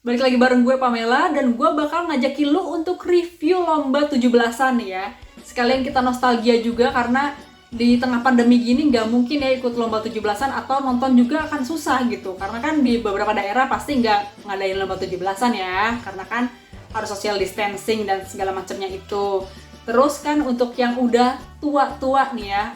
Balik lagi bareng gue Pamela dan gue bakal ngajakin lu untuk review lomba 17-an ya. Sekalian kita nostalgia juga karena di tengah pandemi gini nggak mungkin ya ikut lomba 17-an atau nonton juga akan susah gitu. Karena kan di beberapa daerah pasti nggak ngadain lomba 17-an ya. Karena kan harus social distancing dan segala macamnya itu. Terus kan untuk yang udah tua-tua nih ya,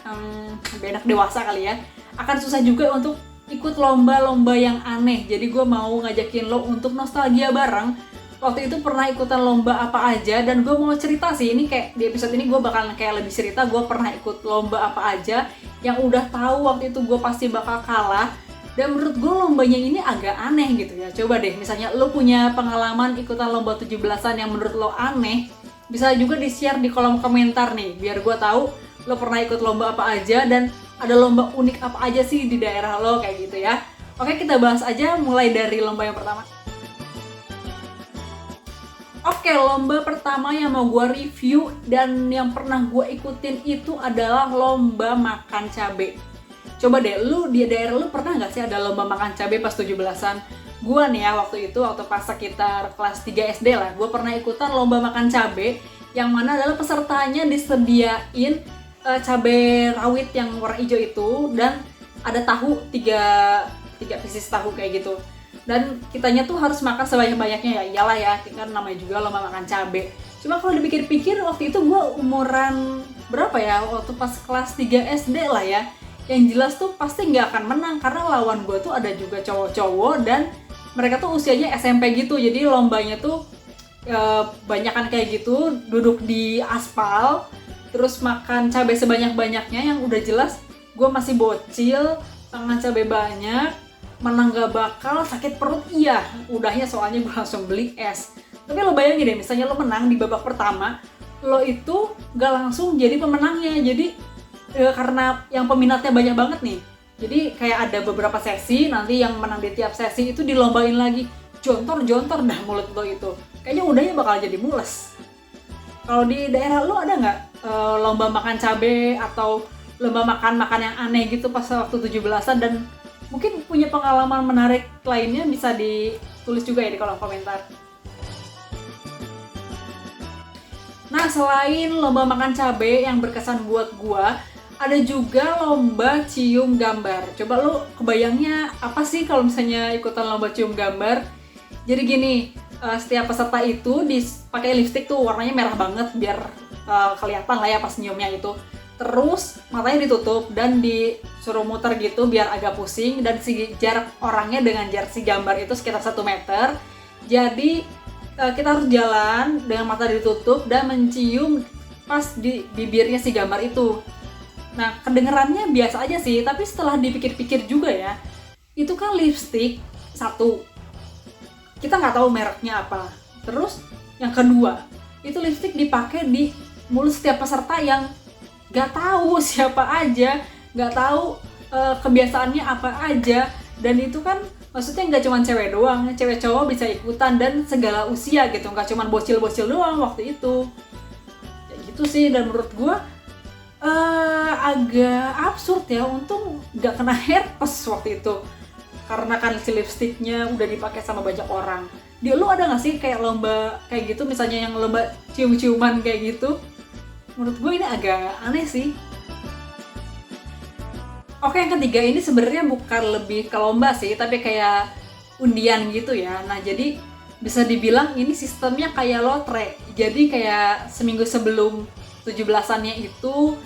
udah enak dewasa kali ya, akan susah juga untuk ikut lomba-lomba yang aneh. Jadi gue mau ngajakin lo untuk nostalgia bareng. Waktu itu pernah ikutan lomba apa aja, dan gue mau cerita sih, ini kayak di episode ini gue bakal kayak lebih cerita gue pernah ikut lomba apa aja yang udah tahu waktu itu gue pasti bakal kalah. Dan menurut gue lombanya ini agak aneh gitu ya. Coba deh, misalnya lo punya pengalaman ikutan lomba 17-an yang menurut lo aneh, bisa juga di-share di kolom komentar nih, biar gue tahu lo pernah ikut lomba apa aja dan ada lomba unik apa aja sih di daerah lo kayak gitu ya. Oke, kita bahas aja mulai dari lomba yang pertama. Oke, lomba pertama yang mau gue review dan yang pernah gue ikutin itu adalah lomba makan cabe. Coba deh, lu di daerah lu pernah nggak sih ada lomba makan cabe pas 17-an? Gua nih ya waktu itu, waktu pas sekitar kelas 3 SD lah, gue pernah ikutan lomba makan cabe yang mana adalah pesertanya disediain cabai rawit yang warna hijau itu, dan ada tahu tiga pieces tahu kayak gitu, dan kitanya tuh harus makan sebanyak-banyaknya. Ya iyalah ya, kan namanya juga lomba makan cabe. Cuma kalau dipikir-pikir waktu itu gue umuran berapa ya, waktu pas kelas 3 SD lah ya, yang jelas tuh pasti nggak akan menang karena lawan gue tuh ada juga cowok-cowok dan mereka tuh usianya SMP gitu. Jadi lombanya tuh banyakan kayak gitu, duduk di aspal terus makan cabai sebanyak-banyaknya, yang udah jelas gue masih bocil, makan cabai banyak, menang gak bakal, sakit perut iya, udahnya soalnya gue langsung beli es. Tapi lo bayangin deh, misalnya lo menang di babak pertama, lo itu gak langsung jadi pemenangnya. Jadi karena yang peminatnya banyak banget nih, jadi kayak ada beberapa sesi, nanti yang menang di tiap sesi itu dilombain lagi. Jontor-jontor dah mulut lo itu, kayaknya udahnya bakal jadi mules. Kalau di daerah lo ada nggak lomba makan cabe atau lomba makan-makan yang aneh gitu pas waktu 17-an, dan mungkin punya pengalaman menarik lainnya bisa ditulis juga ya di kolom komentar. Nah, selain lomba makan cabe yang berkesan buat gua, ada juga lomba cium gambar. Coba lu kebayangnya apa sih kalau misalnya ikutan lomba cium gambar? Jadi gini, setiap peserta itu dipakai lipstick tuh warnanya merah banget biar kelihatan lah ya pas nyiumnya itu. Terus matanya ditutup dan disuruh muter gitu biar agak pusing, dan si jarak orangnya dengan jarak si gambar itu sekitar 1 meter. Jadi kita harus jalan dengan mata ditutup dan mencium pas di bibirnya si gambar itu. Nah, kedengerannya biasa aja sih, tapi setelah dipikir-pikir juga ya, itu kan lipstick satu, kita nggak tahu mereknya apa. Terus yang kedua, itu lipstick dipakai di mulut setiap peserta yang nggak tahu siapa aja, nggak tahu kebiasaannya apa aja. Dan itu kan maksudnya nggak cuma cewek doang, cewek cowok bisa ikutan dan segala usia gitu, nggak cuma bocil-bocil doang waktu itu. Kayak gitu sih, dan menurut gue agak absurd ya. Untung nggak kena herpes waktu itu, karena kan si lipstiknya udah dipakai sama banyak orang. Di lu ada nggak sih kayak lomba kayak gitu, misalnya yang lomba cium-ciuman kayak gitu? Menurut gue ini agak aneh sih. Oke, yang ketiga ini sebenarnya bukan lebih ke lomba sih, tapi kayak undian gitu ya. Nah, jadi bisa dibilang ini sistemnya kayak lotre. Jadi kayak seminggu sebelum 17-annya itu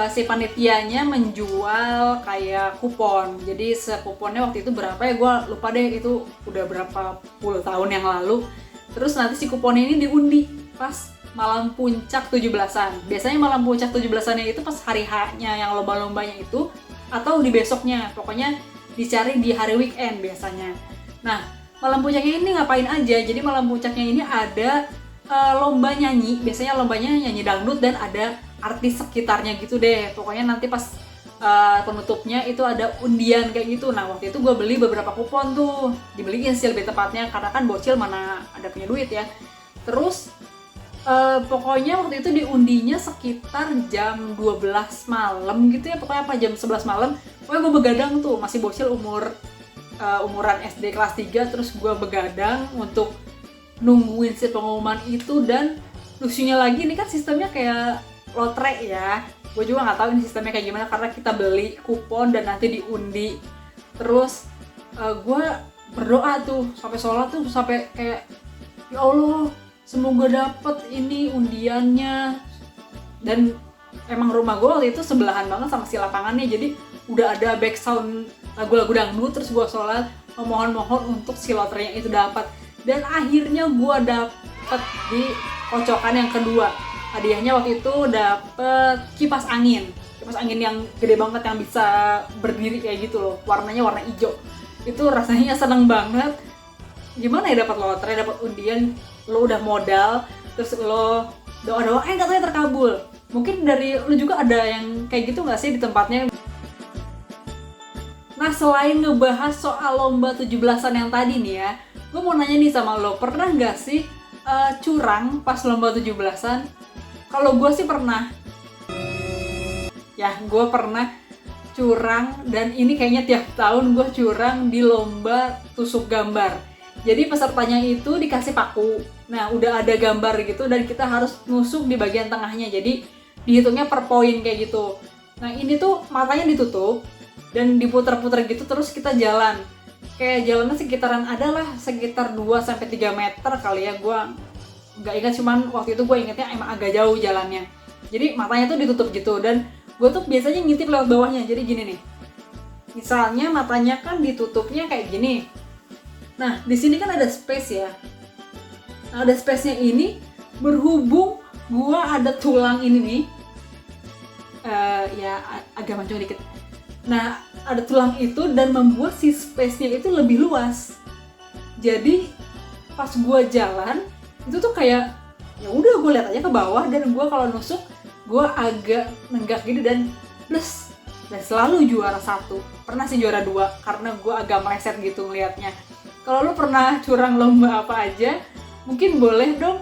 si panitianya menjual kayak kupon. Jadi sekuponnya waktu itu berapa ya, gue lupa deh, itu udah berapa puluh tahun yang lalu. Terus nanti si kuponnya ini diundi pas malam puncak 17-an. Biasanya malam puncak 17-annya itu pas hari H-nya yang lomba-lombanya itu, atau di besoknya. Pokoknya dicari di hari weekend biasanya. Nah, malam puncaknya ini ngapain aja? Jadi malam puncaknya ini ada lomba nyanyi. Biasanya lombanya nyanyi dangdut dan ada artis sekitarnya gitu deh. Pokoknya nanti pas penutupnya itu ada undian kayak gitu. Nah, waktu itu gue beli beberapa kupon tuh. Dibeliin sih lebih tepatnya, karena kan bocil mana ada punya duit ya. Terus pokoknya waktu itu diundinya sekitar jam 12 malam gitu ya, pokoknya apa jam 11 malam. Pokoknya gue begadang tuh, masih bocil umur umuran SD kelas 3, terus gue begadang untuk nungguin si pengumuman itu. Dan lucunya lagi, ini kan sistemnya kayak lotre ya, gue juga nggak tahu ini sistemnya kayak gimana karena kita beli kupon dan nanti diundi. Terus gue berdoa tuh sampai sholat tuh, sampai kayak ya Allah semoga dapet ini undiannya. Dan emang rumah gue waktu itu sebelahan banget sama si lapangannya, jadi udah ada back sound lagu-lagu dangdut. Terus gue sholat memohon-mohon untuk si loterenya itu dapat, dan akhirnya gue dapet di kocokan yang kedua. Hadiahnya waktu itu dapet kipas angin yang gede banget, yang bisa berdiri kayak gitu loh, warnanya warna hijau. Itu rasanya seneng banget. Gimana ya dapat lotre, dapat undian, lo udah modal, terus lo doa-doa katanya terkabul. Mungkin dari lo juga ada yang kayak gitu nggak sih di tempatnya? Nah, selain ngebahas soal lomba 17-an yang tadi nih ya, gue mau nanya nih sama lo, pernah nggak sih curang pas lomba 17-an? Kalau gue sih pernah. Ya, gue pernah curang, dan ini kayaknya tiap tahun gue curang di lomba tusuk gambar. Jadi pesertanya itu dikasih paku, nah udah ada gambar gitu, dan kita harus nusuk di bagian tengahnya, jadi dihitungnya per poin kayak gitu. Nah ini tuh matanya ditutup dan diputer-puter gitu, terus kita jalan. Kayak jalannya sekitar 2-3 meter kali ya, gue nggak ingat, cuman waktu itu gue ingetnya emang agak jauh jalannya. Jadi matanya tuh ditutup gitu, dan gue tuh biasanya ngintip lewat bawahnya. Jadi gini nih, misalnya matanya kan ditutupnya kayak gini. Nah, di sini kan ada space ya. Nah, ada space-nya ini, berhubung gua ada tulang ini nih. Ya agak mancung dikit. Nah, ada tulang itu dan membuat si space-nya itu lebih luas. Jadi, pas gua jalan, itu tuh kayak ya udah gue lihat aja ke bawah, dan gua kalau nusuk, gua agak nenggak gitu dan plus. Dan selalu juara 1. Pernah sih juara 2 karena gua agak meleset gitu ngelihatnya. Kalau lo pernah curang lomba apa aja, mungkin boleh dong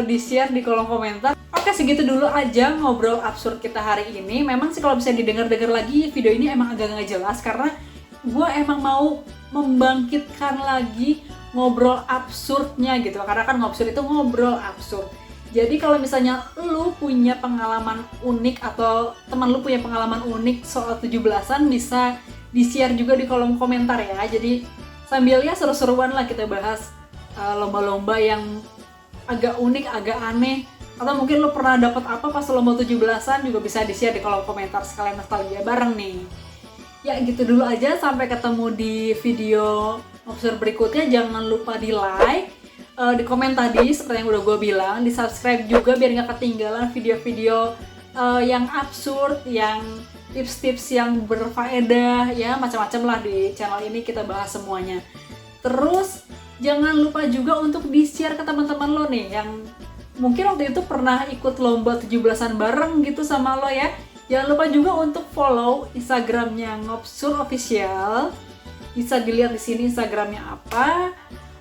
di-share di kolom komentar. Oke, segitu dulu aja ngobrol absurd kita hari ini. Memang sih kalau bisa didengar-dengar lagi, video ini emang agak nggak jelas karena gue emang mau membangkitkan lagi ngobrol absurdnya gitu. Karena kan ngabsurd itu ngobrol absurd. Jadi kalau misalnya lu punya pengalaman unik atau teman lu punya pengalaman unik soal 17-an, bisa di-share juga di kolom komentar ya. Jadi sambil ya seru-seruan lah kita bahas lomba-lomba yang agak unik, agak aneh. Atau mungkin lo pernah dapat apa pas lomba 17-an, juga bisa di-share di kolom komentar, sekalian nostalgia bareng nih. Ya gitu dulu aja, sampai ketemu di video absurd berikutnya. Jangan lupa di like, di komen tadi seperti yang udah gue bilang, di subscribe juga biar gak ketinggalan video-video yang absurd, yang tips-tips yang berfaedah, ya macam-macam lah di channel ini kita bahas semuanya. Terus jangan lupa juga untuk di-share ke teman-teman lo nih yang mungkin waktu itu pernah ikut lomba 17-an bareng gitu sama lo ya. Jangan lupa juga untuk follow Instagramnya Ngabsurd Official. Bisa dilihat di sini Instagramnya apa.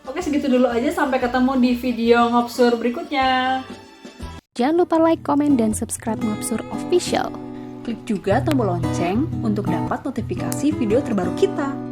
Oke, segitu dulu aja, sampai ketemu di video Ngabsurd berikutnya. Jangan lupa like, komen, dan subscribe Ngabsurd Official. Klik juga tombol lonceng untuk dapat notifikasi video terbaru kita.